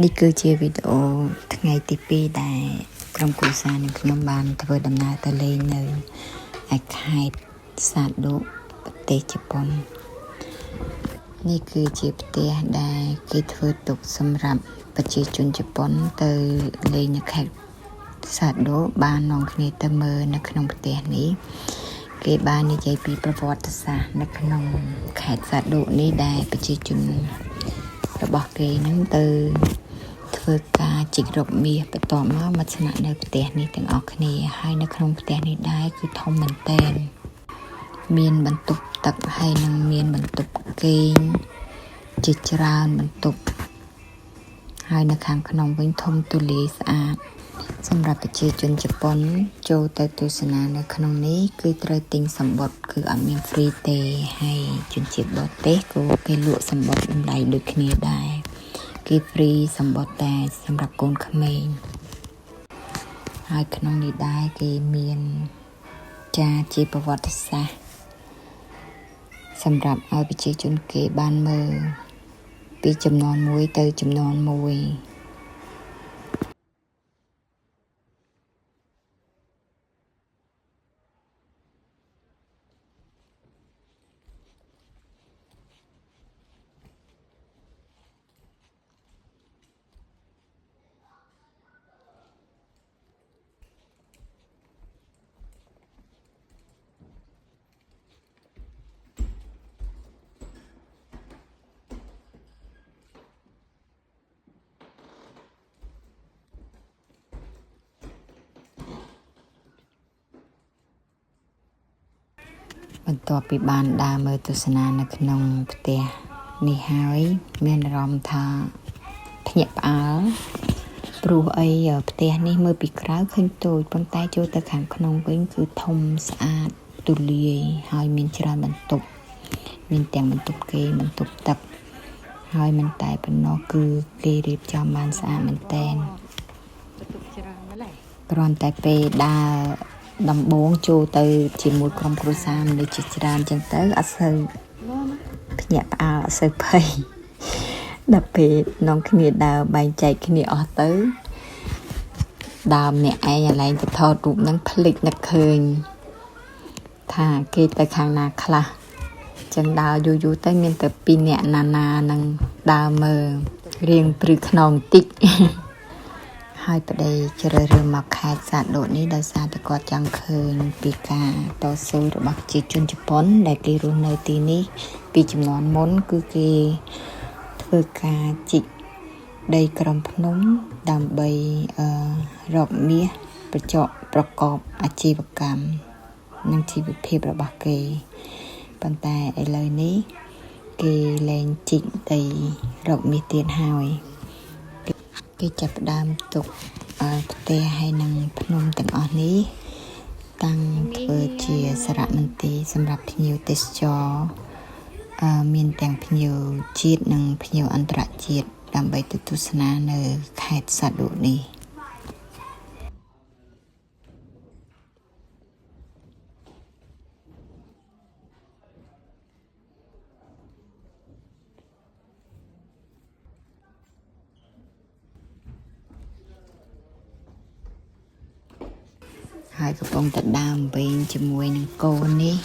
នេះគឺជាវីដេអូថ្ងៃទី2ដែលក្រុមគ្រួសារនឹងខ្ញុំបានធ្វើដំណើរទៅលេងនៅឯខេត្តសាដូប្រទេសជប៉ុននេះគឺជាផ្ទះដែលគេធ្វើទុកសម្រាប់ប្រជាជនជប៉ុនទៅលេងនៅខេត្តសាដូបាននាំគ្នាទៅមើលនៅក្នុងផ្ទះនេះគេបាននិយាយពីប្រវត្តិសាស្ត្រនៅក្នុងខេត្តសាដូនេះដែលប្រជាជនរបស់គេនឹងទៅធ្វើការជីករកមាសបន្ទាប់មកស្នាក់នៅផ្ទះនេះទាំងអស់គ្នាហើយនៅក្នុងផ្ទះនេះដែរគឺធំមែនទែនមានបន្ទប់ទឹកហើយនឹងមានបន្ទប់គេងជាច្រើនបន្ទប់ហើយនៅខាងក្នុងវិញធំទូលាយស្អាតសម្រាប់ប្រជាជនជប៉ុនចូលទៅទស្សនានៅក្នុងនេះគឺត្រូវទិញសំបុត្រគឺអត់មានហ្វ្រីទេហើយជនជាតិបរទេសក៏គេលក់សំបុត្រតម្លៃដូចគ្នាដែរគេហ្វ្រីសំបុត្រតែសម្រាប់កូនក្មេងហើយក្នុងនេះដែរគេមានចាជាប្រវត្តិសាស្ត្រសម្រាប់ឲ្យប្រជាជនគេបានមើលពីចំនួនមួយទៅចំនួនមួយបន្ទាប់ពីបានដើរមើលទស្សនានៅក្នុងផ្ទះនេះហើយមានអារម្មណ៍ថាភ្ញាក់ផ្អើលព្រោះអីផ្ទះនេះមើលពីក្រៅឃើញតូចប៉ុន្តែចូលទៅខាងក្នុងវិញគឺធំស្អាតទូលាយហើយមានច្រើនបន្ទប់មានទាំងបន្ទប់គេងបន្ទប់ទឹកហើយមិនតែប៉ុណ្ណោះគឺគេរៀបចំបានស្អាតមែនតែនគ្រាន់តែពេលដើរដំបងចូលទៅជាមួយក្រុមគ្រួសារមនុស្សជាច្រើនចឹងទៅអត់សូវភ្ញាក់ផ្អើលអត់សូវភ័យដល់ពេលនាំគ្នាដើរបែងចែកគ្នាអស់ទៅដើរម្នាក់ឯងអាឡែងទៅថតរូបហ្នឹងភ្លេចនឹកឃើញថាគេទៅខាងណាខ្លះចឹងដើរយូរទៅមានតែ2នាក់ណានឹងដើរមើលរៀងព្រឺខ្នងតិចហើយប្តីជ្រើសរើសមកខេត្តសាដូនេះដោយសារតែគាត់ចង់ឃើញពីការតស៊ូរបស់ប្រជាជនជប៉ុនដែលគេរស់នៅទីនេះពីជំនាន់មុនគឺគេធ្វើការជីកដីក្រំភ្នំដើម្បីរកមាសប្រកបអាជីវកម្មនិងជីវភាពរបស់គេប៉ុន្តែឥឡូវនេះគេលែងជីកដីរកមាសទៀតហើយគេចាប់ផ្ដើមទុកផ្ទះហើយនឹងភ្នំទាំងអស់នេះតាំងធ្វើជាសារមន្ទីរសម្រាប់ភ្ញៀវទេសចរមានទាំងភ្ញៀវជាតិនិងភ្ញៀវអន្តរជាតិដើម្បីទៅទស្សនានៅខេត្តសាដូនេះហើយកំពុងតែដើរវិញជាមួយនឹងកូននេះ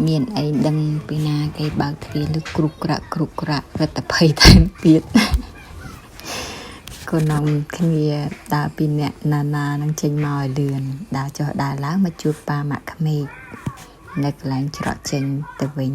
មានអីដឹងពីណាគេបើកទ្វារឬគ្រុកក្រាក់រត់តែភ័យតែទៀតកូននាំគ្នាដើរពីអ្នកណានឹងចេញមកឲ្យលឿនដើរចុះដើរឡើងមកជួបប៉ាម៉ាក់ក្មេកនៅកន្លែងច្រកចេញទៅវិញ